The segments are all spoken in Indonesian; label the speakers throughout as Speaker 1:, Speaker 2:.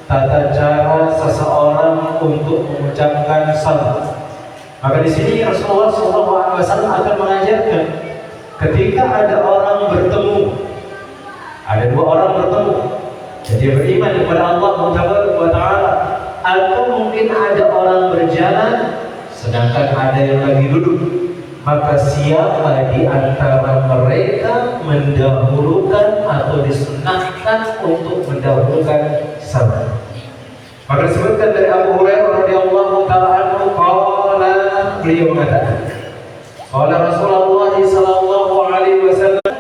Speaker 1: tata cara seseorang untuk mengucapkan salam. Maka di sini Rasulullah SAW akan mengajarkan ketika ada orang bertemu, ada dua orang bertemu, jadi beriman kepada Allah Taala, atau mungkin ada orang berjalan sedangkan ada yang lagi duduk, maka siapa di antara mereka mendahulukan atau disunahkan untuk mendahulukan salam. Maka disebutkan dari Abu Hurairah radhiyallahu taala anhu, beliau mengatakan, qala Rasulullah sallallahu alaihi wasallam,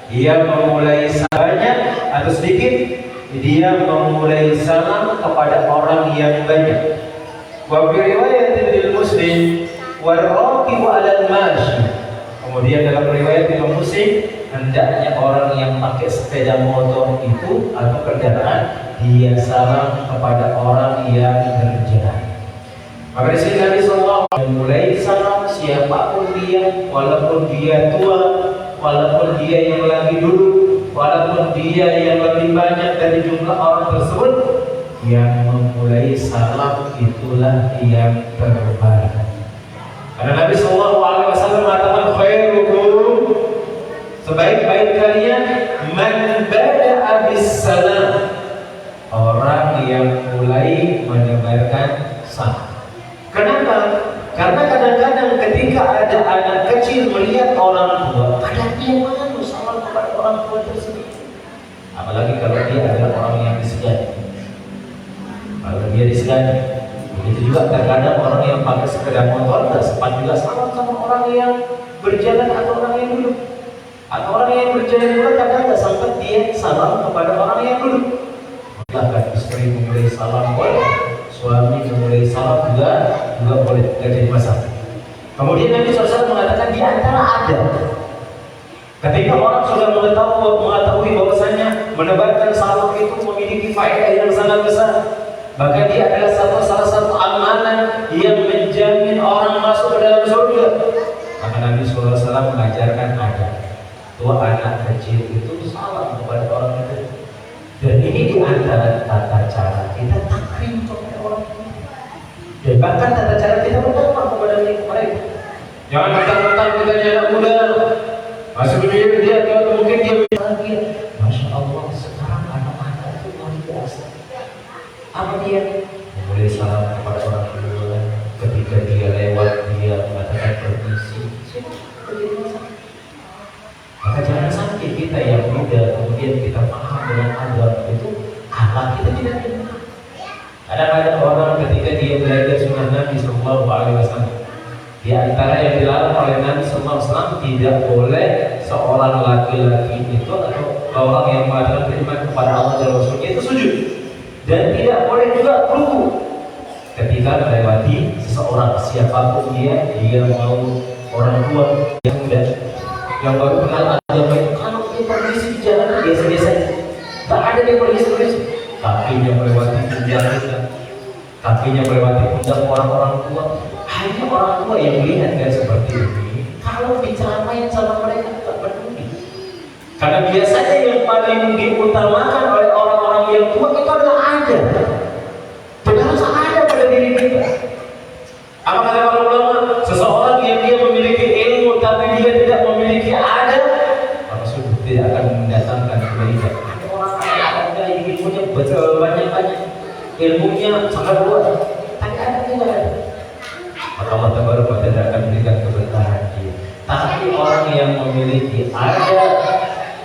Speaker 1: ia memulai banyak atau sedikit, dia memulai salam kepada orang yang banyak. Wa fi riwayatin lil Muslim warraqibu 'alal mashi. Kemudian dalam riwayat Imam Muslim, hendaknya orang yang pakai sepeda motor itu atau kendaraan, dia salam kepada orang yang berjalan. Maka di sini Nabi sallallahu alaihi wasallam mulai salam siapapun dia, walaupun dia tua, walaupun dia yang lagi duduk, walaupun dia yang lebih banyak dari jumlah orang tersebut, yang memulai salam itulah yang terbaik. Karena Nabi sallallahu alaihi wasallam mengatakan, khairukum, sebaik-baik kalian, man bada'a bis salam, orang yang mulai menebarkan salam. Kenapa? Karena kadang-kadang ketika ada anak kecil melihat orang tua, kadang dia malu salam kepada orang tua tersebut. Apalagi kalau dia adalah orang yang disegani. Kalau dia disegani, begitu juga terkadang orang yang pakai sepeda motor tidak sempat juga salam sama orang yang berjalan atau orang yang duduk. Atau orang yang berjalan juga kadang tidak sempat dia salam kepada orang yang duduk. Bahkan istri memulai salam boleh, suami memulai salam juga boleh, tidak jadi masalah. Kemudian Nabi SAW mengatakan di antara ada, ketika orang sudah mengetahui bahwasanya menebarkan salam itu memiliki faedah yang sangat besar, bahkan dia adalah salah satu amalan yang menjamin orang masuk ke dalam surga. Maka Nabi SAW mengajarkan ada dua anak kecil itu salam kepada orang itu. Dan ini di antara tata cara kita takrim kepada orang itu. Dan bahkan tata cara kita berdoa kepada mereka. Jangan mentang-mentang kita anak muda, masih begini dia atau mungkin dia bahagia. Masya Allah, sekarang anak-anak itu luar biasa. Apa dia? Mulai salam kepada orang tua, ketika dia lewat dia mengatakan permisi. Maka jangan sampai kita yang muda kemudian kita paham dengan agama itu akhlak kita tidak benar. Kadang-kadang orang ketika dia belajar sunnah Nabi Sallallahu Alaihi Wasallam, di antara yang dilarang oleh Nabi Sallallahu Alaihi Wasallam, tidak boleh seorang laki-laki itu atau orang yang mengatakan beriman kepada Allah dan Rasulnya itu sujud, dan tidak boleh juga ruku ketika melewati seseorang, siapapun dia mau orang tua yang muda yang baru kenal agama itu, kalau dia permisi di jalan biasa-biasa aja, tak ada dia permisi, kakinya melewati pundak kita, kakinya melewati pundak orang-orang tua. Hanya orang tua yang melihat kan seperti ini. Kalau diceramain sama mereka tak peduli. Karena biasanya yang paling diutamakan oleh orang-orang yang tua itu adalah ada. Tidak harus ada pada diri kita. Apa kata para ulama? Seseorang yang dia memiliki ilmu tapi dia tidak memiliki adab, maka sudah tidak akan mendatangkan kebaikan. Ada orang ada ilmunya banyak, ilmunya sangat luas, tapi adabnya tidak ada. Maka Allah Taala tidak akan memberikan keberkahan dia. Tapi orang yang memiliki adab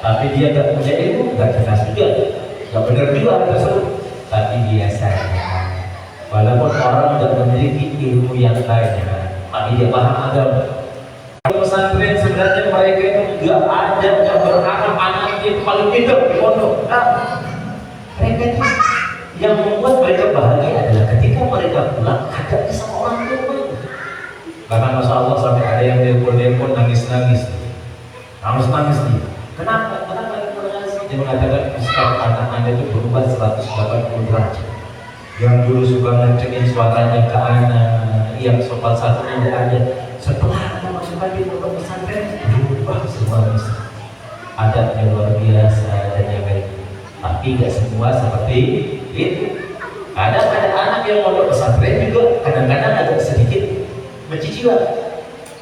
Speaker 1: tapi dia tidak punya ilmu, tidak jelas juga, tidak benar juga tersebut. Tapi biasanya walaupun orang tidak memiliki ilmu yang banyak, tapi dia paham agama. Pesantren sebenarnya mereka itu tidak ada yang berharap anaknya paling pintar di pondok. Mereka itu yang membuat mereka bahagia adalah ketika mereka pulang hadapnya sama orang tua. Bahkan Masya Allah sampai ada yang telepon nangis-nangis nih. Kenapa dia mengatakan Ustaz, anak anda itu berubah 180 derajat. Yang dulu suka ngencengin suaranya ke anak, yang sopan satunya tidak ada. Setelah anak masukkan di pondok pesantren, berubah semua. Adabnya luar biasa dan yang lain. Tapi Tapi nggak semua seperti itu. Kadang ada anak yang mondok pesantren juga kadang-kadang agak sedikit mencicilan.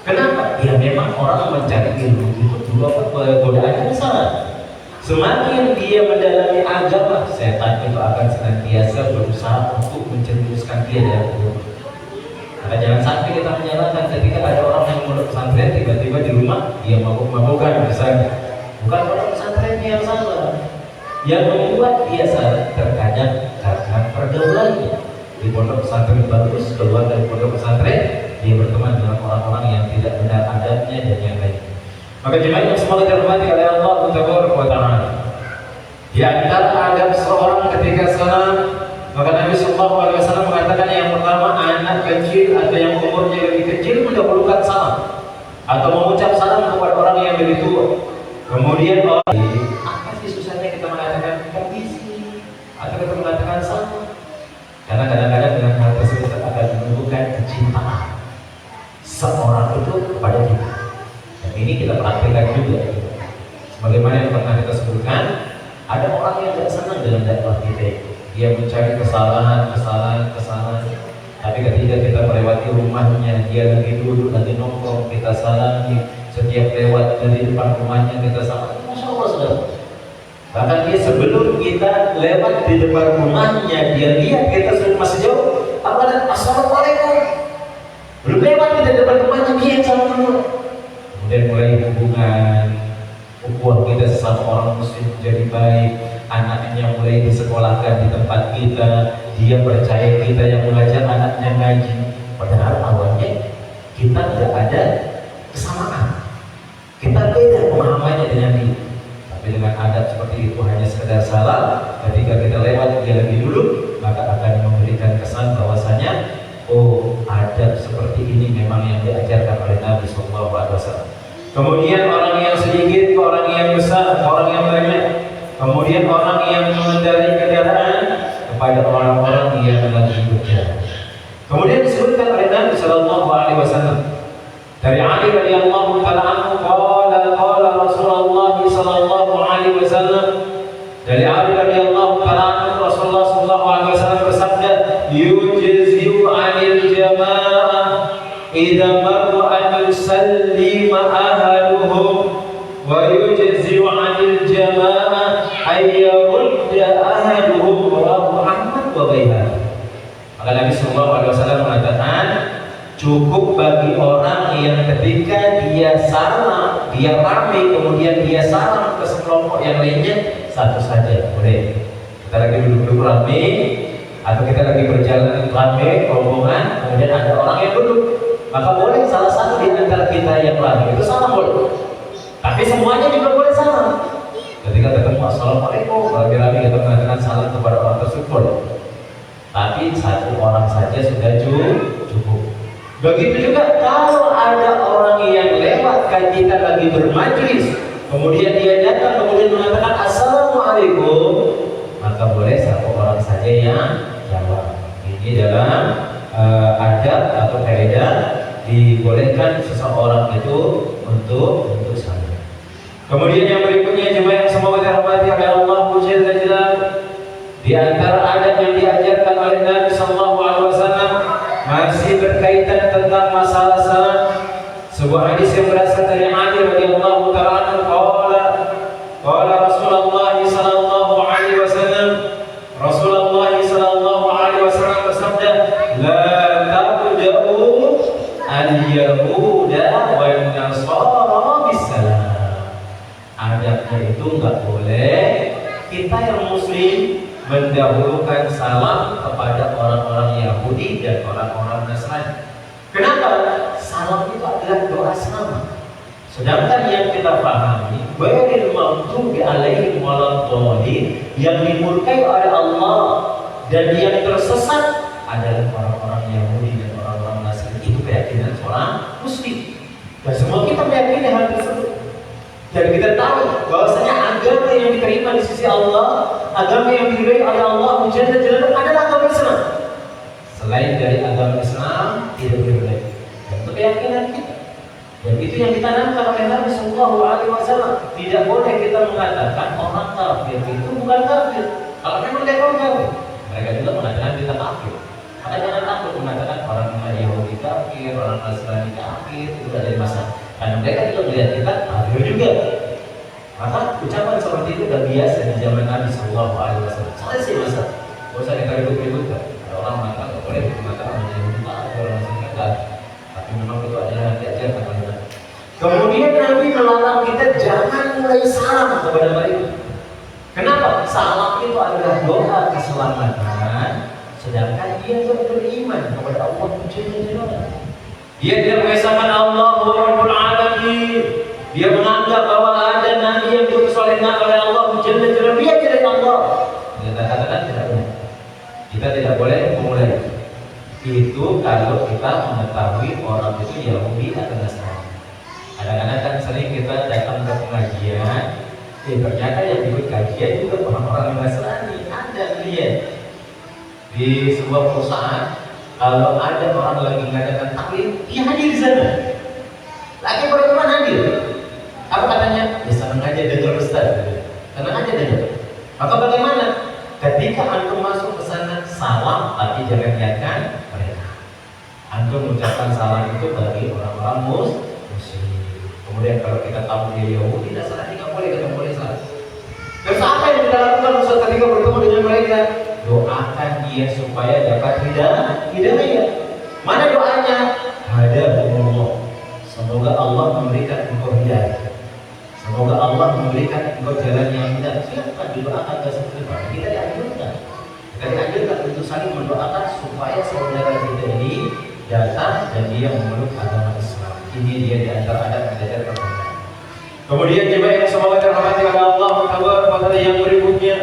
Speaker 1: Kenapa? Ya memang orang mencari ilmu itu dua godaannya besar. Semakin dia mendalami agama, setan itu akan senantiasa berusaha untuk menjerumuskan dia dalam agama. Maka jangan sampai kita menyalahkan ketika ada orang yang mondok pesantren tiba-tiba di rumah dia mabuk-mabukan misalnya. Bukan pondok pesantrennya yang salah. Yang membuat dia salah terkadang karena pergaulannya. Di pondok pesantren bagus, keluar dari pondok pesantren dia berteman dengan orang-orang yang tidak benar adabnya dan yang lain. Maka jemaah yang semoga dirahmati oleh Allah Taala. Di antara adab seorang ketika salam, maka Nabi Sallallahu Alaihi Wasallam mengatakan yang pertama, anak kecil atau yang umurnya lebih kecil mendahulukan salam atau mengucap salam kepada orang yang lebih tua. Kemudian orang apa sih susahnya kita mengatakan permisi atau kita mengatakan salam? Karena kadang-kadang dengan hal tersebut akan menunjukkan kecintaan seorang itu kepada kita. Dan ini kita praktikkan juga. Sebagaimana yang pernah kita sebutkan, ada orang yang tidak senang dengan dakwah kita itu. Dia mencari kesalahan. Tapi ketika kita melewati rumahnya, dia lagi duduk, lagi nongkrong, kita salami. Setiap lewat dari depan rumahnya kita salami. Masya Allah saudara. Bahkan dia sebelum kita lewat di depan rumahnya, dia lihat kita masih jauh. Apalagi assalamualaikum. Belum lewat di depan rumahnya, dia yang salam dulu. Kemudian mulai hubungan ukhuwah kita sesama orang muslim menjadi baik. Anaknya mulai disekolahkan di tempat kita. Dia percaya kita yang mengajar anaknya ngaji. Padahal awalnya kita tidak ada kesamaan. Kita beda pemahamannya dengan dia. Tapi dengan adab seperti itu hanya sekedar salam. Ketika kita lewat dia lebih dulu, maka akan memberikan kesan bahwasanya oh, adab seperti ini memang yang diajarkan oleh Nabi Sallallahu Alaihi Wasallam. Kemudian orang yang sedikit ke orang yang besar, ke orang yang banyak. Kemudian orang yang mengendarai kendaraan kepada orang-orang yang lagi berjalan. Kemudian disebutkan oleh Nabi Sallallahu Alaihi Wasallam dari Ali radhiyallahu taala anhu, qala Rasulullah Sallallahu Alaihi Wasallam, dari Ali radhiyallahu taala anhu Rasulullah Sallallahu Alaihi Wasallam bersabda, yujzi'u 'anil jamaah idza marru an yusallima ahluhum wa yujzi'u 'anil jamaah ay yurda ahluhum wa Muhammad wa baihaqi. Maka Nabi Sallallahu Alaihi Wasallam mengatakan, cukup bagi orang yang ketika dia salam, dia ramai, kemudian dia salam ke sekelompok yang lainnya, satu saja boleh. Kita lagi duduk-duduk ramai, atau kita lagi berjalan ramai, rombongan, kemudian ada orang yang duduk, maka boleh salah satu di antara kita yang ramai itu salam boleh. Tapi semuanya juga boleh salam. Ketika ketemu assalamualaikum, lagi ramai kita mengatakan salam kepada orang tersebut. Tapi satu orang saja sudah cukup. Begitu juga kalau ada orang yang lewat kita lagi bermajlis, kemudian dia datang kemudian mengatakan assalamualaikum, maka boleh satu orang saja yang jawab. Ini dalam adab atau kaidah dibolehkan seseorang itu untuk salam. Kemudian yang berikutnya jemaah yang semoga dirahmati oleh Allah Jalla Jalaluhu, di antara adab yang diajarkan oleh Nabi Sallallahu Alaihi Wasallam masih berkaitan tentang masalah salam. Sebuah hadis yang berasal dari Ali radhiyallahu taala anhu, qala Rasulullah sallallahu alaihi wasallam, Rasulullah sallallahu alaihi wasallam bersabda, la tabda'u al-yahuda wan nasara bisalam. Adabnya itu enggak boleh kita yang muslim mendahulukan salam kepada orang-orang Yahudi dan orang-orang Nasrani. Kenapa? Salam itu adalah doa selamat. Sedangkan yang kita pahami, ghairil maghdubi alaihim waladdallin, yang dimurkai oleh Allah dan yang tersesat adalah orang-orang Yahudi dan orang-orang Nasrani. Itu keyakinan seorang muslim. Dan semua kita meyakini hal tersebut. Dan kita tahu bahwasanya agama yang diterima di sisi Allah, agama yang diridhai oleh Allah Jalla Jalaluhu adalah agama Islam. Selain dari agama Islam tidak boleh. Dan itu keyakinan kita. Dan itu yang ditanamkan oleh Nabi Sallallahu Alaihi Wasallam. Tidak boleh kita mengatakan orang kafir itu bukan kafir. Kalau memang mereka jauh, mereka juga mengatakan kita kafir. Maka jangan takut mengatakan orang Yahudi kafir, orang Nasrani kafir, itu tidak ada masalah. Karena mereka juga melihat kita kafir juga. Maka ucapan seperti itu sudah biasa di zaman Nabi Sallallahu Alaihi Wasallam. Saya sih masa, gak usah kita ribut-ributkan. Ada orang mengatakan nggak boleh mengatakan orang Yahudi kafir, orang Nasrani kafir. Tapi memang itu adalah diajarkan oleh Nabi. Kemudian Nabi melarang kita jangan mulai salam kepada mereka. Kenapa? Salam itu adalah doa keselamatan, sedangkan dia tidak beriman kepada Allah Subhanahu. Dia tidak mengesahkan Allah Rabbul Alamin. Dia menganggap bahwa ada nabi yang diutus oleh Allah Subhanahu. Dia tidak Allah. Dia katakan tidak boleh. Kita tidak boleh memulai. Itu kalau kita mengetahui orang itu Yahudi atau Nasrani. Kadang-kadang kan sering kita datang ke pengajian, ternyata yang ikut kajian juga orang-orang Nasrani. Ada lihat di sebuah perusahaan, kalau ada orang lagi mengadakan taklim, dia hadir di sana. Lagi bagaimana hadir? Apa katanya? Ya senang aja dengar Ustaz. Senang aja dengar. Maka bagaimana? Ketika antum masuk ke sana, salam tapi jangan niatkan mereka. Antum mengucapkan salam itu bagi orang-orang muslim. Kemudian kalau kita tahu dia Yahudi, tidak salah, tidak boleh, kita boleh salah. Terus apa yang kita lakukan Ustaz ketika bertemu dengan mereka? Doakan dia supaya dapat hidayah. Mana doanya? Hadahumullah. Semoga Allah memberikan engkau hidayah. Semoga Allah memberikan engkau jalan yang benar. Silakan didoakan ke seperti itu. Kita dianjurkan. Kita dianjurkan untuk saling mendoakan supaya saudara kita ini datang dan dia memeluk agama Islam. Ini dia di antara adab belajar agama. Kemudian juga yang semoga terhormati oleh Allah Taala yang berikutnya,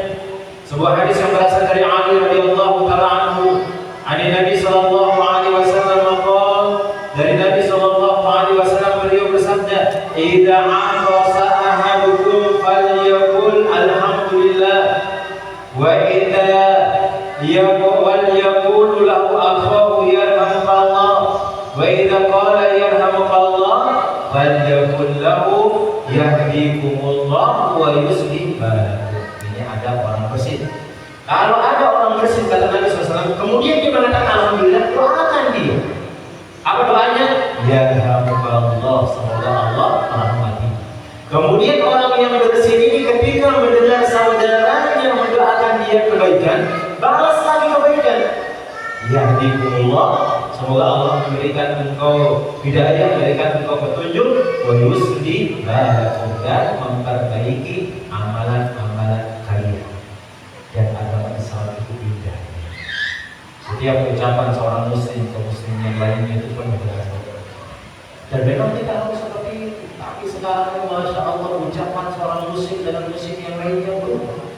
Speaker 1: sebuah hadis yang berasal dari Ali radhiyallahu taala anhu, dari Nabi sallallahu alaihi wasallam qol, dari Nabi sallallahu alaihi wasallam beliau bersabda, "Idza 'atasa ahadukum falyaqul alhamdulillah wa idza yaqul lahu akhahu yarhamukallah wa idza qala yarhamukallah falyaqul lahu yahdikumullah wa yuslih balakum." Ini ada orang bersih. Kalau ada orang bersih kata Nabi SAW, kemudian dia mengatakan alhamdulillah, doakan dia. Apa doanya? Yarhamukallah, semoga Allah merahmati. Kemudian orang yang bersih ini ketika mendengar saudaranya mendoakan dia kebaikan, balas lagi kebaikan. Yahdikumullah, semoga Allah memberikan engkau hidayah, memberikan engkau petunjuk, wa yuslih balakum, dan memperbaiki amalan-amalan kalian. Dan agama Islam itu indah. Setiap ucapan seorang muslim ke muslim yang lainnya itu penuh dengan doa. Dan memang kita harus seperti itu. Tapi sekarang Masya Allah ucapan seorang muslim dengan muslim yang lainnya berubah.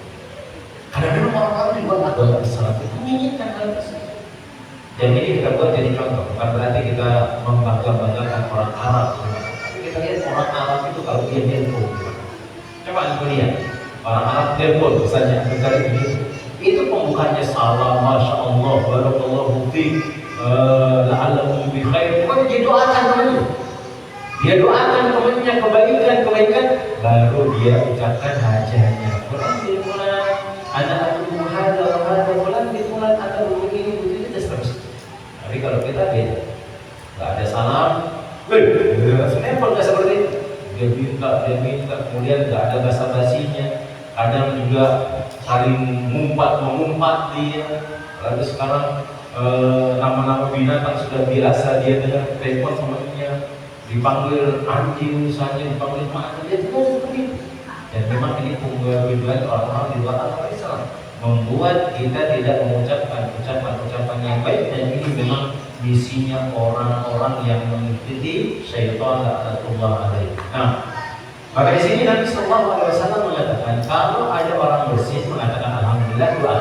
Speaker 1: Karena memang orang-orang juga agama Islam itu menginginkan hal tersebut. Dan ini kita buat jadi contoh. Bukan berarti kita membangga-banggakan orang Arab. Tapi kita lihat orang Arab itu kalau dia telepon. Coba anda lihat. Orang Arab telepon misalnya kali ini. Itu pembukaannya salam, Masya Allah, barakallahu fiik, la'allakum bi khair. Pokoknya dia doakan temannya. Dia doakan temannya kebaikan, baru dia ucapkan hajatnya. Quran di fulan, ana aqulu hadza wa hadza, fulan di fulan, ana begini dan seterusnya. Tapi kalau kita beda, enggak ada salam, kenapa enggak seperti itu? Dia minta, kemudian enggak ada basa-basinya. Kadang juga saling mengumpat dia. Lalu sekarang nama-nama binatang sudah biasa dia dengan telepon sama dia, dipanggil anjing misalnya, dipanggil mana, dia juga seperti itu. Dan memang ini penggaguan orang-orang di luar agama Islam membuat kita tidak mengucapkan ucapan-ucapan yang baik, dan ini memang misinya orang-orang yang mengikuti syaitan la'natullah alaihi. Nah, maka di sini Nabi Sallallahu Alaihi Wasallam mengatakan kalau ada orang bersih mengatakan alhamdulillah, doa.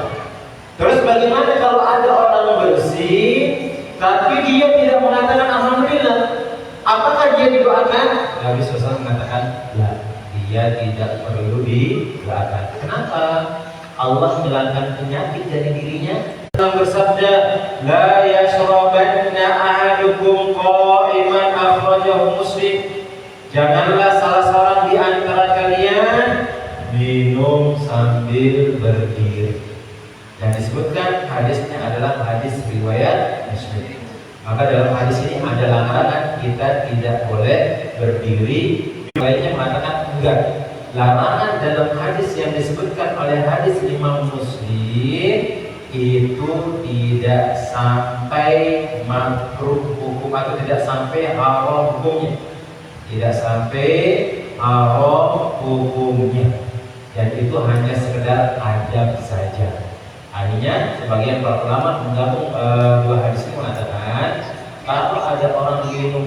Speaker 1: Terus bagaimana kalau ada orang bersih tapi dia tidak mengatakan alhamdulillah? Apakah dia didoakan? Nabi SAW mengatakan la, dia tidak perlu didoakan. Kenapa? Allah menghilangkan penyakit dari dirinya. Allah bersabda, la yashrabanna ahadukum qa'iman, akhrajahu Muslim. Janganlah salah seorang di antara kalian minum sambil berdiri. disebutkan hadisnya adalah hadis riwayat Muslim. Maka dalam hadis ini ada larangan kita tidak boleh berdiri. Lainnya mengatakan enggak. Larangan dalam hadis yang disebutkan oleh hadis Imam Muslim itu tidak sampai makruh hukum atau tidak sampai haram hukumnya. Tidak sampai haram hukumnya. Dan itu hanya sekedar adab saja. Akhirnya sebagian para ulama menggabung dua hadis ini mengatakan kalau ada orang minum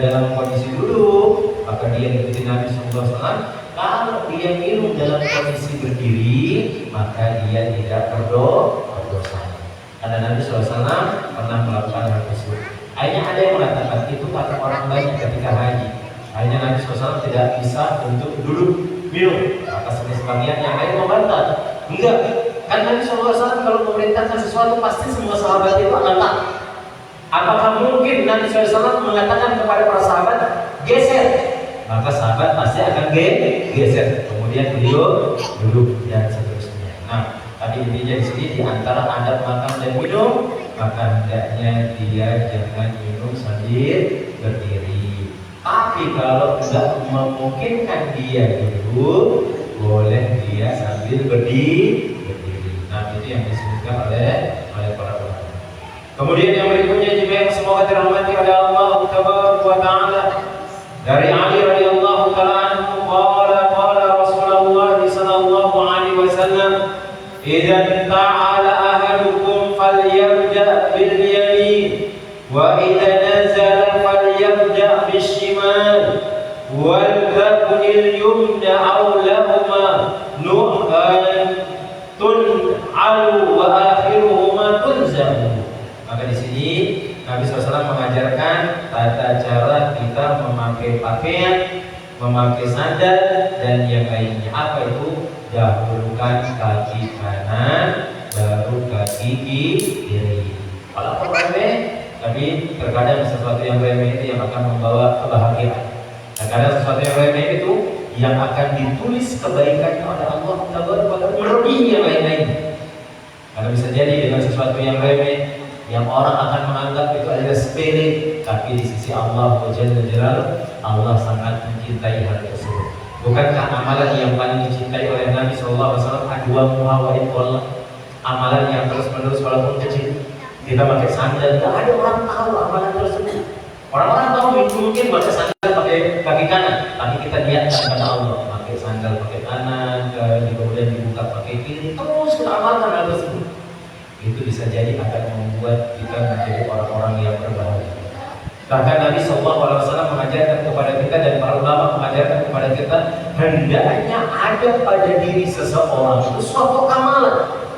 Speaker 1: dalam kondisi duduk, maka dia mengikuti Nabi SAW. Kalau dia minum dalam kondisi berdiri, maka dia tidak berdosa. Karena Nabi SAW pernah melakukan hal tersebut. Akhirnya ada yang mengatakan itu kata orang banyak ketika haji. Akhirnya Nabi SAW tidak bisa untuk duduk minum. Maka sebagian yang lain membantah. Enggak, kan Nabi SAW kalau memerintahkan sesuatu pasti semua sahabat itu akan taat. Apakah mungkin Nabi SAW mengatakan kepada para sahabat geser? Maka sahabat pasti akan geser. Kemudian beliau duduk dan seterusnya. Nah, tapi intinya di sini di antara adab makan dan minum, maka hendaknya dia jangan minum sambil berdiri. Tapi kalau tidak memungkinkan dia duduk, boleh dia sambil berdiri. Nah, itu yang disebutkan oleh para ulama. Kemudian yang berikutnya juga yang semoga dirahmati oleh Allah Subhanahu wa taala. Dari Ali radhiyallahu taala anhu qala Rasulullah sallallahu alaihi wasallam, "Idza ta'ala ahadukum falyabda bil yamin wa idza nazala falyabda bis shimal wal taqul yumna aw lahuma tun'alu wa akhiruhuma tunzamu." Maka di sini Nabi SAW mengajarkan tata cara kita memakai pakaian, memakai sandal dan yang lainnya. Apa itu? Dahulukan kaki kanan, baru kaki kiri. Kalau apa remeh? Tapi terkadang sesuatu yang remeh itu yang akan membawa kebahagiaan. Terkadang sesuatu yang remeh itu yang akan ditulis kebaikannya oleh Allah melebihi yang lain-lain. Karena bisa jadi dengan sesuatu yang remeh yang orang akan menganggap itu adalah sepele, tapi di sisi Allah Allah sangat mencintai hal tersebut. Bukankah amalan yang paling dicintai oleh Nabi SAW adwa muhawaid wallah, amalan yang terus menerus walaupun kecil. Kita pakai sandal, tidak ada orang tahu amalan tersebut. Orang-orang tahu mungkin pakai sandal pakai kaki kanan, tapi kita niatkan karena Allah, pakai sandal pakai kanan, kemudian dibuka pakai kiri, terus kita amalkan hal tersebut. Itu bisa jadi akan membuat kita menjadi orang-orang yang berbahagia. Bahkan Nabi SAW mengajarkan kepada kita dan para ulama mengajarkan kepada kita, hendaknya ada pada diri seseorang itu suatu amalan.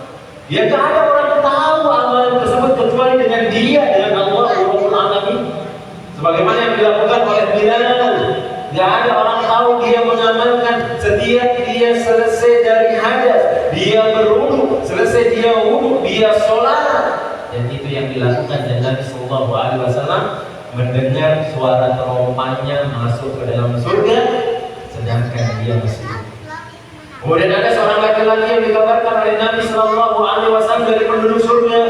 Speaker 1: Ya tidak ada orang tahu amalan tersebut kecuali dengan dia, dengan Allah Rabbul Alamin. Sebagaimana yang dilakukan oleh Bilal. Tidak ada orang tahu dia mengamalkan setiap dia selesai dari hadas, dia berwudu, selesai dia wudu, dia sholat. Dan itu yang dilakukan, dan Nabi SAW mendengar suara terompanya masuk ke dalam surga, sedangkan dia masih hidup. Kemudian ada seorang laki-laki yang dikabarkan oleh Nabi SAW dari penduduk surga,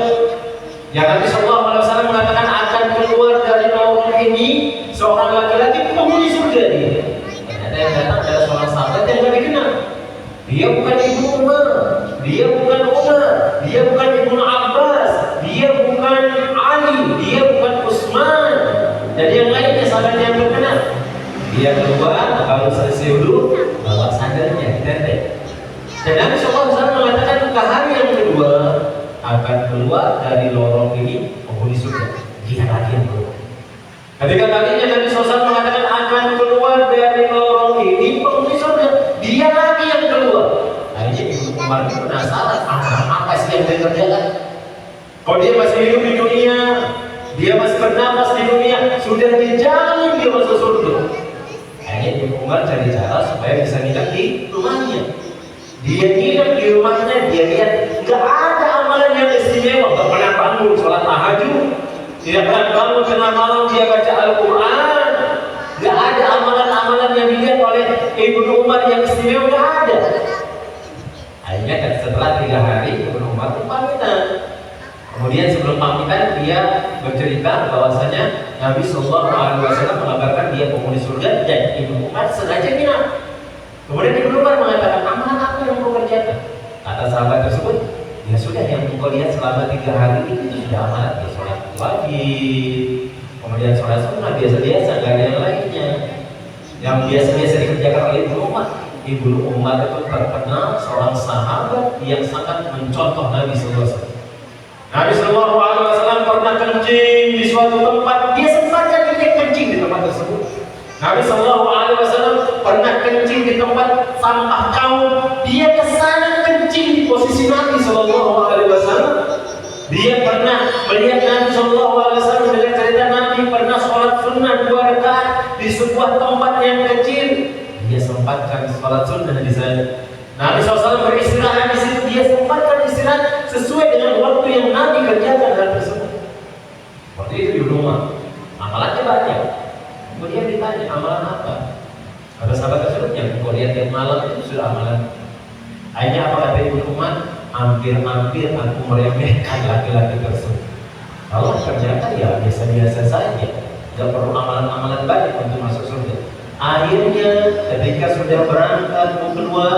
Speaker 1: yang Nabi SAW mengatakan akan keluar dari lorong ini seorang laki-laki penghuni surga dia. Ternyata yang datang adalah seorang sahabat yang tidak dikenal. Dia bukan Ibnu Umar, dia bukan Umar, dia bukan Ibnu Abbas, dia bukan Ali, dia bukan Utsman, dan yang lainnya sahabat yang terkenal. Dia keluar, baru selesai dulu, bawa sandalnya, ditenteng. Dan Nabi SAW mengatakan ke hari yang kedua akan keluar dari lorong ini penghuni surga. Dia lagi yang keluar. Ketika tadinya Nabi SAW mengatakan akan keluar dari lorong ini penghuni surga, dia lagi yang keluar. Akhirnya Ibnu Umar itu penasaran, apa sih yang dia kerjakan? Kalau dia masih hidup di dunia, dia masih bernapas di dunia, sudah dijamin dia masuk surga. Akhirnya Ibnu Umar cari cara supaya bisa nginep di rumahnya. Dia nginep di rumahnya, dia lihat nggak ada amalan yang istimewa, nggak pernah bangun sholat tahajud, tidak pernah bangun tengah malam dia baca Al-Quran, nggak ada amalan-amalan yang dilihat oleh Ibnu Umar yang istimewa, nggak ada. Akhirnya setelah 3 hari Ibnu Umar pamitan. Kemudian sebelum pamitan dia bercerita bahwasanya Nabi Shallallahu Alaihi Wasallam mengabarkan dia penghuni surga dan Ibnu Umar sengaja minat. Kemudian Ibnu Umar mengatakan, amalan apa yang kau kerjakan? Kata sahabat tersebut, ya sudah yang kau lihat selama 3 hari itu sudah amalan. Ya sholat wajib, kemudian sholat sunnah biasa-biasa, gak ada yang lainnya. Yang biasa-biasa dikerjakan oleh Ibnu Umar. Ibnu Umar itu terkenal seorang sahabat yang sangat mencontoh Nabi Sallallahu Alaihi Wasallam. Nabi Sallallahu Alaihi Wasallam pernah kencing di suatu tempat, dia sempatkan dia kencing di tempat tersebut. Nabi Sallallahu Alaihi Wasallam pernah kencing di tempat sampah kaum, dia kesana kencing di posisi Nabi Sallallahu Alaihi Wasallam. Dia pernah melihat Nabi Sallallahu Alaihi Wasallam dengan cerita Nabi pernah sholat sunnah 2 rakaat di sebuah tempat yang kecil. Dia sempatkan sholat sunnah di sana. Nabi SAW beristirahat di situ, dia sempatkan istirahat sesuai dengan waktu yang Nabi kerjakan hal tersebut. Waktu itu di rumah, amalannya banyak. Kemudian ditanya, amalan apa? Ada sahabat tersebut yang kau lihat tiap malam itu sudah amalan. Akhirnya apa kata Ibnu Umar? Hampir-hampir aku meremehkan laki-laki tersebut. Kalau ternyata ya biasa-biasa saja, tidak perlu amalan-amalan banyak untuk masuk surga. Akhirnya ketika sudah berangkat mau keluar,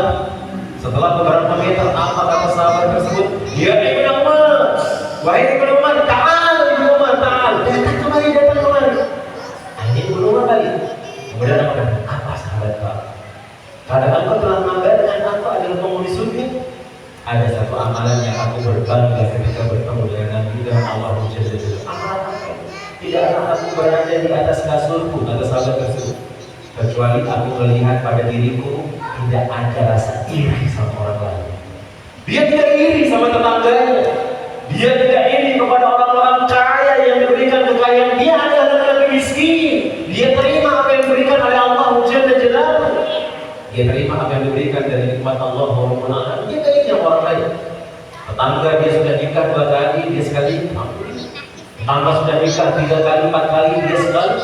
Speaker 1: setelah beberapa meter, apa kata sahabat tersebut? Ya Ibnu Umar, wahai Ibnu Umar, ta'al Ibnu Umar, ta'al, datang kemari. Akhirnya Ibnu Umar balik. Kemudian apa sahabat Pak? Karena engkau telah mengabarkan aku adalah penghuni surga. Ada satu amalan yang aku berbangga ketika bertemu dengan Nabi dan Allah Jalla Jalla. Amalan apa? Tidak akan aku berada di atas kasurku, kata sahabat tersebut, kecuali aku melihat pada diriku tidak ada rasa iri sama orang lain. Dia tidak iri sama tetangganya. Dia tidak iri kepada orang-orang kaya yang diberikan kekayaan. Dia adalah laki-laki miskin. Dia terima apa yang diberikan oleh Allah Jalla Jalla. Dia terima apa yang diberikan dari nikmat Allah Rabbul Alamin. Dia tidak iri sama orang lain. Tetangga dia sudah nikah 2 kali, dia sekali. Tetangga sudah nikah 3 kali, 4 kali, dia sekali.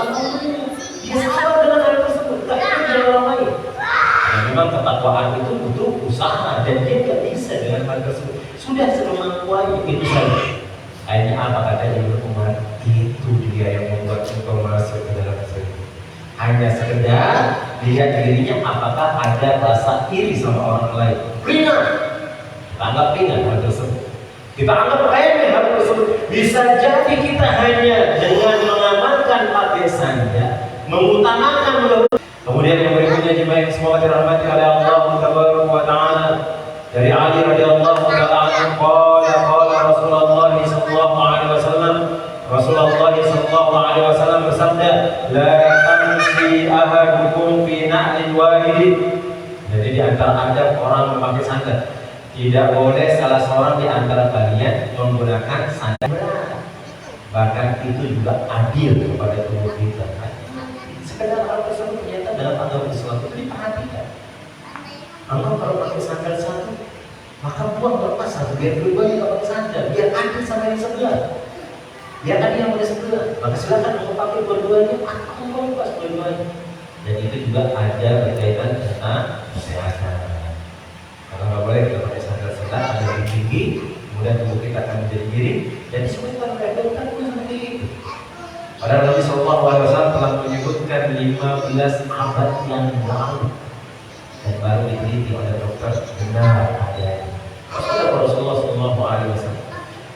Speaker 1: Dia sabar dengan hal tersebut. Tak iri dengan orang lain. Memang ketakwaan itu butuh usaha dan dia tidak bisa dengan hal tersebut. Sudah semampuannya itu saja. Akhirnya apa kata Ibnu Umar? Itu dia yang membuat engkau masuk ke dalam surga. Hanya sekedar lihat dirinya apakah ada rasa iri sama orang lain. Ringan. Kita anggap ringan hal tersebut. Kita anggap remeh hal tersebut. Bisa jadi kita hanya dengan mengamalkan pakai saja, mengutamakan. Kemudian yang berikutnya jemaah yang semoga dirahmati oleh Allah Subhanahu wa taala, dari Ali radhiyallahu taala anhu, qala Rasulullah sallallahu alaihi wasallam, Rasulullah sallallahu alaihi wasallam bersabda, la tamshi ahadukum fi na'lin wahid. Jadi di antara adab orang memakai sandal, tidak boleh salah seorang di antara kalian menggunakan sandal berat. Bahkan itu juga adil kepada tubuh kita. Sekedar hal tersebut ternyata dalam agama Islam itu diperhatikan. Engkau kalau pakai sandal satu, maka buang lepas satu, biar dua-duanya nggak pakai sandal, biar adil sama yang sebelah, biar adil yang pada sebelah. Maka silakan engkau pakai dua-duanya, atau engkau lepas dua-duanya. Dan itu juga ada berkaitan tentang kesehatan. Karena nggak boleh kita pakai sandal sebelah, ada yang tinggi, kemudian tubuh kita akan menjadi miring, dan disebutkan oleh dokter pun seperti itu. Padahal Nabi Sallallahu Alaihi Wasallam telah menyebutkan 15 abad yang lalu dan baru diteliti oleh dokter benar adanya. Rasulullah Sallallahu Alaihi Wasallam.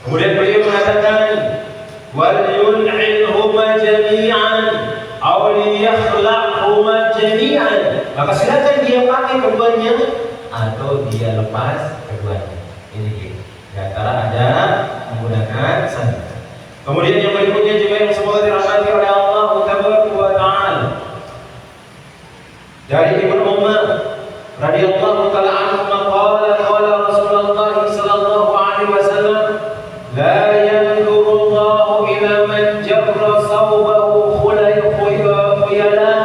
Speaker 1: Kemudian beliau mengatakan, wal yun'ilhuma jami'an, aw liyakhla'huma jami'an. Maka silakan dia pakai keduanya atau dia lepas keduanya. Ini dia. Di antara ada menggunakan sandal. Kemudian yang berikutnya juga yang semoga dirahmati oleh Allah Taala, dari Ibnu Umar radhiyallahu taala anhu, qala Rasulullah sallallahu alaihi wasallam, la yanzuru Allahu ila man jarra thawbahu khuyala.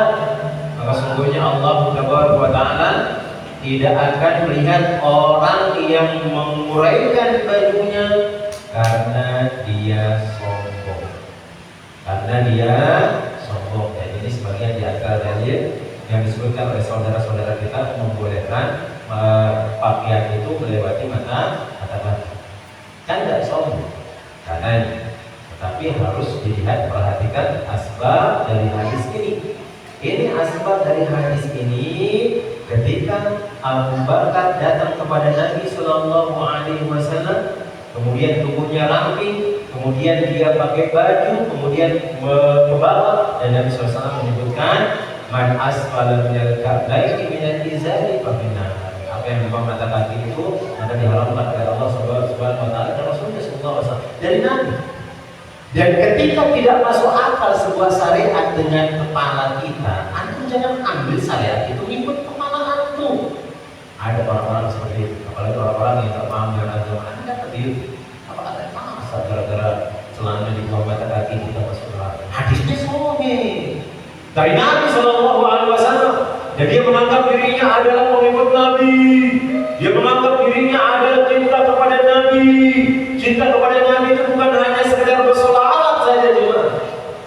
Speaker 1: Maka sungguhnya Allah Taala tidak akan melihat orang yang menguraikan bajunya karena dia sombong. Dan ini sebagian di antara dalil yang disebutkan oleh saudara-saudara kita membolehkan pakaian itu melewati mata kaki. Kan tidak sombong katanya. Tetapi harus dilihat, perhatikan asbab dari hadis ini. Ini asbab dari hadis ini ketika Abu Bakar datang kepada Nabi Shallallahu Alaihi Wasallam, kemudian tubuhnya ramping, kemudian dia pakai baju, kemudian ke bawah, dan Nabi SAW menyebutkan man asfala minal ka'baini minal izari fa finnar. Apa yang di bawah mata kaki itu akan diharamkan oleh Allah Subhanahu wa taala dan Rasulnya sallallahu alaihi wasallam dari Nabi. Dan ketika tidak masuk akal sebuah syariat dengan kepala kita, Anda jangan ambil syariat itu ikut kepala Anda. Ada orang-orang seperti itu, apalagi orang-orang yang tak paham dengan agama. Anda dapat di apa kata masa gara-gara celana di bawah mata kaki kita masuk neraka. Hadisnya sahih dari Nabi Shallallahu Alaihi Wasallam, dan dia menganggap dirinya adalah pengikut Nabi. Dia menganggap dirinya adalah cinta kepada Nabi. Cinta kepada Nabi itu bukan hanya sekedar bersolawat saja cuma,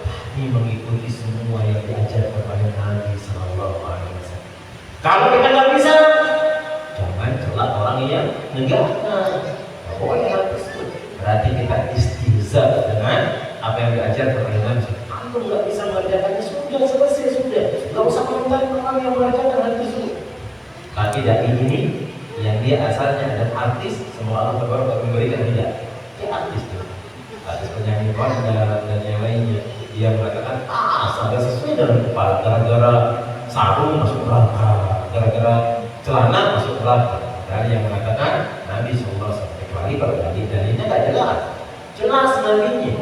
Speaker 1: tapi mengikuti semua yang diajar kepada Nabi Shallallahu Alaihi Wasallam. Kalau kita nggak bisa, jangan celak orang yang negahkan. Pokoknya harus itu. Berarti kita istihza dengan apa yang diajar kepada Nabi. Aku nggak bisa mengerjakannya, sudah selesai sudah. Nggak usah komentar orang yang mengerjakan hal tersebut. Tapi dari ini yang dia asalnya adalah artis, semua orang baru memberikan tidak. Dia artis tuh, artis penyanyi kondang dan yang lainnya. Dia mengatakan sudah sesuai dengan kepala. Gara-gara sarung masuk neraka, gara-gara celana masuk neraka. Dari yang mengatakan Nabi Sallallahu Alaihi Wasallam, kecuali kalau dalilnya nggak jelas, jelas nabinya,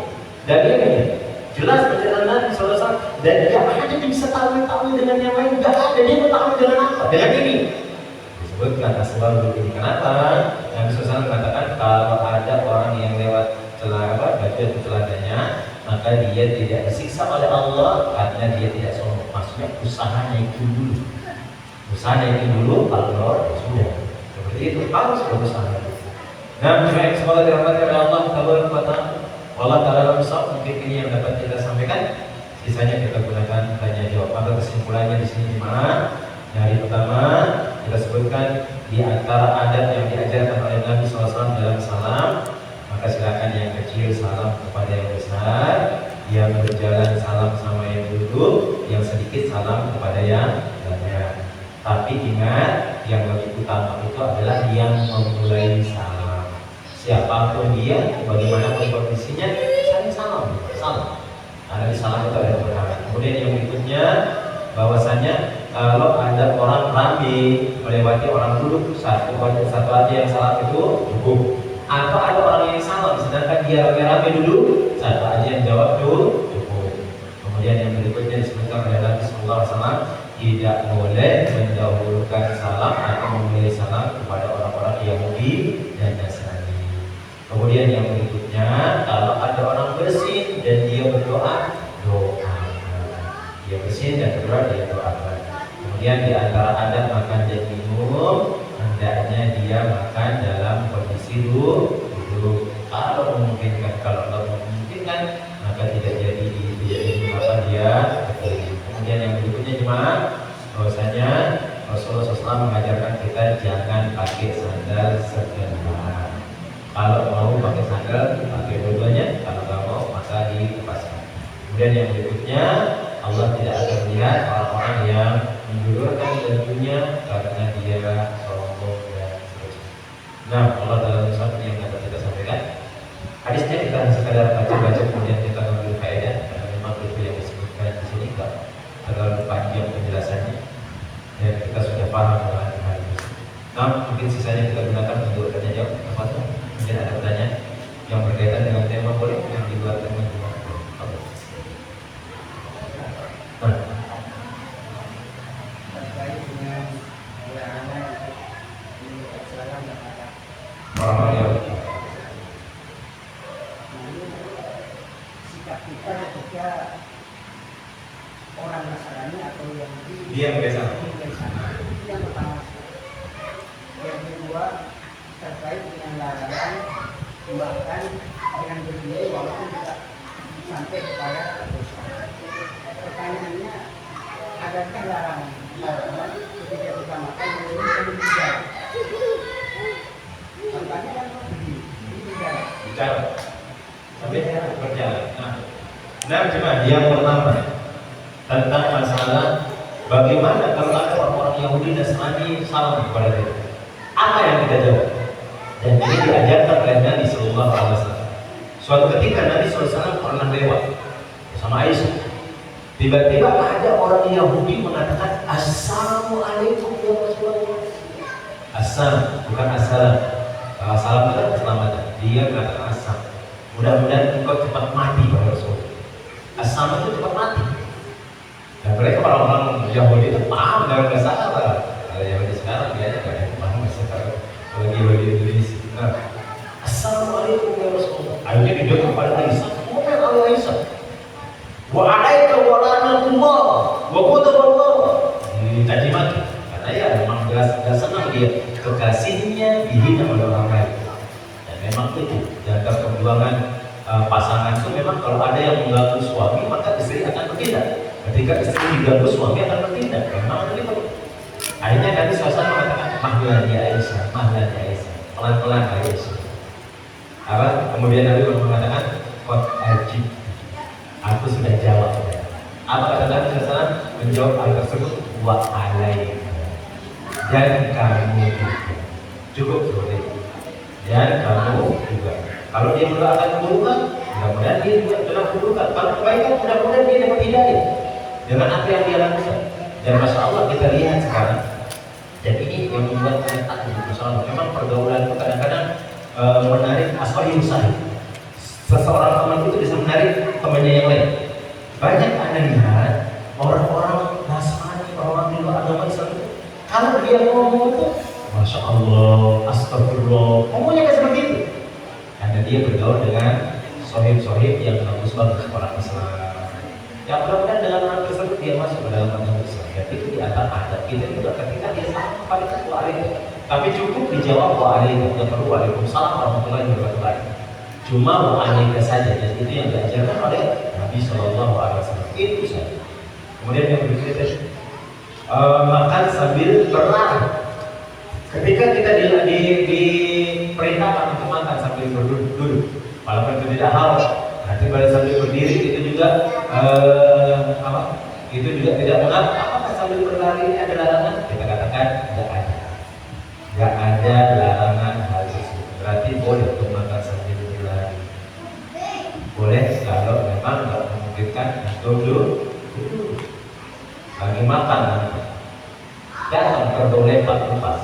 Speaker 1: dalilnya jelas perjalanan Nabi Sallallahu Alaihi Wasallam, dan dia hanya bisa tahu dengan yang lain, nggak ada. Dia tahu dengan apa? Dengan ini disebutkan asbabul ini. Kenapa Nabi Sallallahu Alaihi Wasallam mengatakan kalau ada orang yang lewat celana baju atau celananya, maka dia tidak disiksa oleh Allah karena dia tidak sombong. Maksudnya usahanya itu dulu. Usahanya itu dulu, kalau keluar sudah. Seperti itu harus berusaha. Nah, semoga dirahmati oleh Allah Taala. Allah Taala besar, mungkin ini yang dapat kita sampaikan. Sisanya kita gunakan tanya jawab. Maka kesimpulannya di sini gimana? Dari pertama kita sebutkan di antara adat yang diajarkan oleh Nabi SAW dalam salam, maka silakan yang kecil salam kepada yang besar, yang berjalan salam sama yang duduk, yang sedikit salam kepada yang banyak. Tapi ingat, yang lebih utama itu adalah yang memulai salam. Siapapun dia, bagaimanapun kondisinya, saling salam. Karena di salam itu ada beberapa. Kemudian yang berikutnya, bahwasanya kalau ada orang ramai melewati orang duduk, satu aja yang salam itu cukup. Atau ada orang yang salam, sedangkan dia rame-rame duduk, satu aja yang jawab itu cukup. Kemudian yang berikutnya disebutkan oleh Nabi Sallallahu Alaihi Wasallam, tidak boleh mendahulukan salam atau memulai salam kepada orang-orang Yahudi dan Nasrani. Kemudian yang berikutnya, kalau ada orang bersin dan dia berdoa, doakan. Dia bersin dan berdoa, dia doakan. Kemudian di antara adat makan dan minum, hendaknya dia makan dalam kondisi duduk. Kalau memungkinkan, kalau tidak memungkinkan, maka tidak jadi apa dia. Kemudian yang berikutnya jemaah, bahwasanya Rasulullah SAW mengajarkan kita jangan pakai sandal sebentar. Kalau mau pakai sandal, pakai dua-duanya. Kalau nggak mau, maka dilepaskan. Kemudian yang berikutnya, Allah tidak akan melihat orang-orang yang menjulurkan bajunya karena dia sombong dan seterusnya. Nah, Allah dalam suatu yang dapat kita sampaikan. Hadisnya kita sekadar baca-baca kemudian kita ambil faedah, karena memang itu yang disebutkan di sini enggak terlalu panjang penjelasannya dan kita sudah paham dengan hadis. Nah, mungkin sisanya kita gunakan untuk tanya jawab. Apa-apa? Mungkin ada pertanyaan yang berkaitan dengan tema, boleh yang di luar tema juga. Orang yang
Speaker 2: sikap kita ketika orang Nasrani atau yang
Speaker 1: dia biasa.
Speaker 2: Itu yang pertama. Yang kedua terkait dengan larangan bahkan dengan berdiri walaupun tidak sampai kepada dosa. Pertanyaannya, adakah larangan ketika kita makan ini tidak? Contohnya kan begini,
Speaker 1: bicara sampai berjalan. Nah cuma yang pertama tentang masalah bagaimana kalau ada orang-orang Yahudi Nasrani salam kepada kita, apa yang kita jawab? Dan ini diajarkan oleh Nabi Sallallahu Alaihi Wasallam. Suatu ketika Nabi SAW pernah lewat bersama Aisyah. Tiba-tiba ada orang Yahudi mengatakan Assalamualaikum ya Rasulullah. Assalam, bukan assalam. Kalau salam itu kan keselamatan. Dia mengatakan assalam. Mudah-mudahan engkau cepat mati pada Rasulullah. Assalam itu cepat mati. Dan mereka orang-orang Yahudi itu paham dengan bahasa Arab. Kalau Yahudi sekarang dia nggak ada yang paham bahasa Arab. Kalau Yahudi Indonesia, Assalamualaikum ya Rasulullah. Akhirnya dia kepada Aisyah. Kemudian oleh Aisyah. Wa alaika wa rahmatullah wa qadar. Dicaci maki. Karena ya memang gak senang dia kekasihnya dihina oleh orang lain. Dan memang itu jaga perjuangan pasangan itu memang kalau ada yang mengganggu suami maka istri akan bertindak. Ketika istri diganggu suami akan bertindak. Memang begitu. Akhirnya Nabi SAW mengatakan mahlan ya Aisyah, mahlan ya Aisyah, pelan-pelan ya Aisyah. Apa? Kemudian Nabi mengatakan qad ajib. Aku sudah jawab. Apa kata Nabi SAW? Menjawab hal tersebut wa alaika. Dan kamu juga cukup seperti itu. Dan kamu juga. Kalau dia mendoakan keburukan, mudah-mudahan dia juga dalam keburukan. Kalau kebaikan, mudah-mudahan dia dapat hidayah dengan apa yang dia lakukan. Dan masya Allah kita lihat sekarang. Dan ini yang membuat kita takut. Masya Allah. Memang pergaulan itu kadang-kadang menarik aswahil sahih. Seseorang teman itu bisa menarik temannya yang lain. Banyak anda lihat orang-orang Nasrani, orang-orang di luar agama Islam itu, kalau dia ngomong itu, masya Allah, astagfirullah, ngomongnya kayak seperti itu. Karena dia bergaul dengan sohib-sohib yang bagus-bagus orang Islam. Ya mudah-mudahan dengan orang tersebut dia masuk ke dalam agama Islam. Ya itu di antara adat kita juga ketika dia salam kepada ketua alaikum. Tapi cukup dijawab waalaikum, tidak perlu waalaikumsalam warahmatullahi wabarakatuh. Cuma waalaikum saja, dan itu yang diajarkan oleh Nabi Sallallahu Alaihi Wasallam. Itu saja. Kemudian yang berikutnya makan sambil berlari. Ketika kita diperintahkan untuk makan sambil berduduk, walaupun itu tidak halal. Nanti pada sambil berdiri itu juga itu juga tidak mengapa. Apakah sambil berlari ini ada larangan? Kita katakan tidak ada. Tidak ada larangan hal tersebut. Berarti boleh untuk makan sambil berlari. Boleh kalau memang tidak memungkinkan untuk duduk. Lagi makan nanti. Datang terdolepak lepas.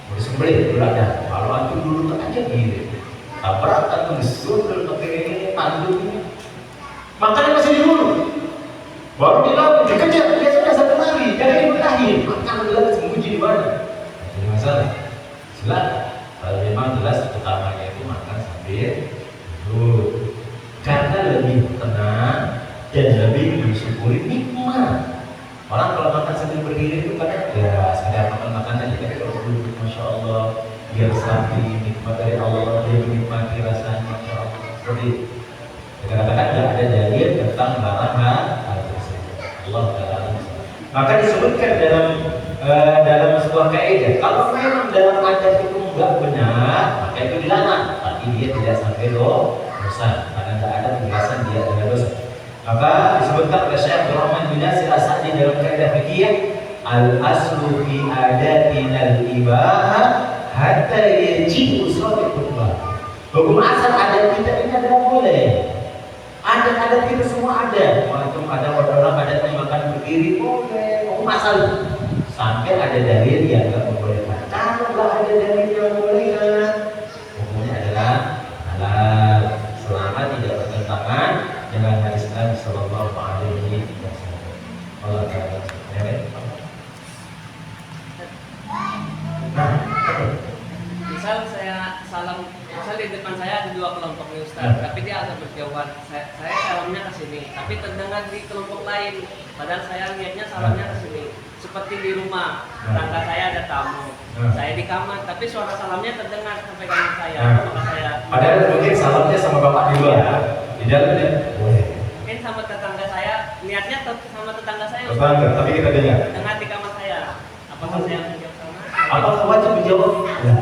Speaker 1: Mau disembelih berada. Kalau antum dulu aja gini. Tabrakan tuh disuruh pakai ini tanduk ini. Makannya masih di mulut. Baru dilakukan, dikejar, dia sudah satu lari, jangan dimutahin. Makan adalah sembunyi di mana? Jadi masalah. Silakan. Kalau memang jelas utamanya itu makan sambil duduk. Karena lebih tenang dan lebih disyukuri nikmat. Orang kalau makan sambil berdiri itu kadang ya sekedar makan aja, tapi kalau duduk, masya Allah, dia sapi nikmat dari Allah, dia menikmati rasanya, masya Allah. Seperti itu. Dikatakan tidak ada dalil tentang larangan hal tersebut. Allah Taala. Maka disebutkan dalam sebuah kaidah, kalau memang dalam adat itu enggak benar, maka itu dilarang. Tapi dia tidak sampai dosa, karena tidak ada penjelasan dia dengan dosa. Maka disebutkan oleh Syekh Abdul Rahman bin Nasir As-Sa'di dalam kaidah fikih, al-aslu fi adatina al-ibahah hatta yajibu shadiqul bah. Hukum asal adat kita ini adalah boleh. Adat-adat kita semua ada. Walaupun ada orang adat yang makan berdiri boleh. Hukum asal sampai ada dalil yang tidak membolehkan. Kalau nggak ada dalil yang membolehkan, hukumnya adalah halal selama tidak bertentangan dengan hadis Nabi Sallallahu Alaihi Wasallam. Allah Taala. Nah,
Speaker 3: misal saya salam, misal di depan saya ada dua kelompok nih Ustaz, tapi dia agak berjauhan. Saya salamnya ke sini, tapi terdengar di kelompok lain. Padahal saya niatnya salamnya ke sini. Seperti di rumah, tetangga saya ada tamu, saya di kamar, tapi suara salamnya terdengar sampai kamar saya. Maka saya.
Speaker 1: Padahal mungkin salamnya sama bapak di luar, di dalamnya boleh.
Speaker 3: Mungkin sama tetangga saya, niatnya sama tetangga saya.
Speaker 1: Tetangga, tapi kita dengar.
Speaker 3: Dengar di kamar saya. Apakah saya menjawab sama?
Speaker 1: Apakah wajib menjawab? Ya.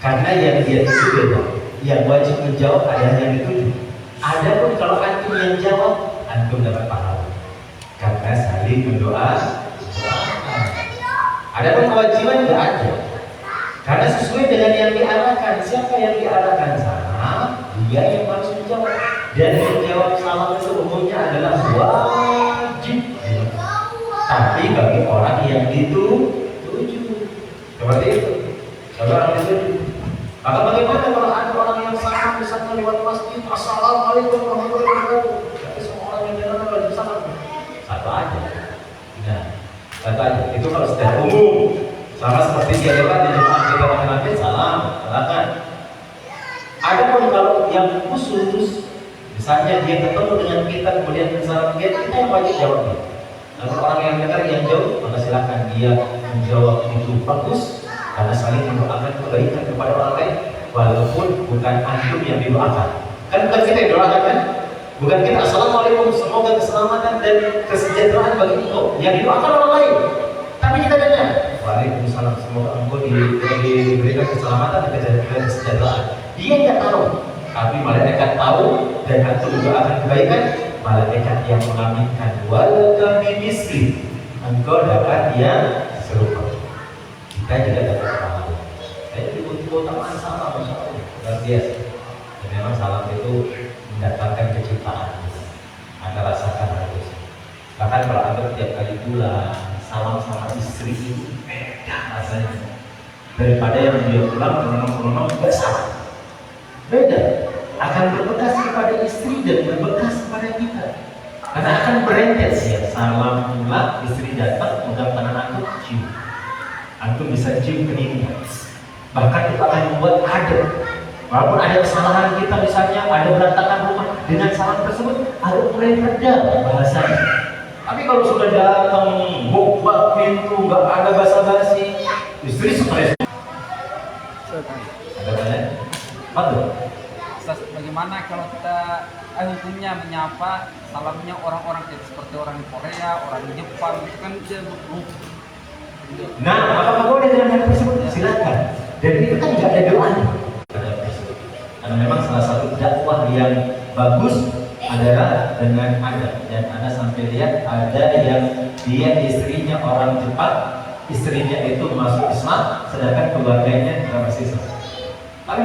Speaker 1: Karena yang dia itu beda. yang wajib menjawab adalah yang dituju. Adapun kalau antum yang jawab, antum dapat pahala karena saling mendoakan. Adapun kewajiban tidak ada, karena sesuai dengan yang diarahkan. Siapa yang diarahkan salam, dia yang harus menjawab. Dan menjawab salam itu umumnya adalah wajib. Tapi bagi orang yang dituju, seperti itu. Kalau orang dituju, maka bagaimana kalau ada orang yang salam misalnya lewat masjid, assalamualaikum warahmatullahi wabarakatuh. Jadi semua orang yang jalan wajib salam. Satu aja. Nah, satu aja. Itu kalau secara umum. Sama seperti dia lewat di jemaah kita mengenai salam, silakan. Adapun kalau yang khusus, misalnya dia ketemu dengan kita kemudian salam kita yang wajib jawab. Namun orang yang dengar yang jauh, maka silakan dia menjawab. Itu bagus karena saling mendoakan kebaikan kepada orang lain, walaupun bukan antum yang didoakan. Kan bukan kita yang doakan kan? Bukan kita assalamualaikum semoga keselamatan dan kesejahteraan bagi engkau. Yang didoakan orang lain. Tapi kita dengar waalaikumsalam semoga engkau diberikan keselamatan dan kesejahteraan. Dia tidak tahu, tapi malaikat tahu dan antum mendoakan kebaikan. Malaikat yang mengaminkan walaupun misli engkau dapat yang serupa. Kita juga dapat pahala. Jadi keutamaan salam Masya Allah luar biasa. Dan memang salam itu mendatangkan kecintaan. Anda rasakan harus. Bahkan kalau Anda tiap kali pulang salam sama istri itu beda rasanya daripada yang dia pulang menolong tidak salam. Beda. Akan berbekas kepada istri dan berbekas kepada kita. Karena akan berentet ya. Salam pulang, istri datang, pegang tangan antum, cium. Antum bisa cium keningnya. Bahkan itu akan membuat adab. Walaupun ada kesalahan kita misalnya, ada berantakan rumah, dengan salam tersebut ada mulai reda bahasanya. Tapi kalau sudah datang, buka pintu, nggak ada basa-basi, istri stres. Ada tanya? Betul.
Speaker 2: Bagaimana kalau kita hukumnya menyapa salamnya orang-orang seperti orang Korea, orang Jepang itu kan dia
Speaker 1: Nah, apakah boleh dengan hal tersebut? Silakan. Dan itu kan nggak ada doanya. Karena memang salah satu dakwah yang bagus adalah dengan adab. Dan Anda sampai lihat ada yang dia istrinya orang Jepang, istrinya itu masuk Islam, sedangkan keluarganya tidak masih Islam. Tapi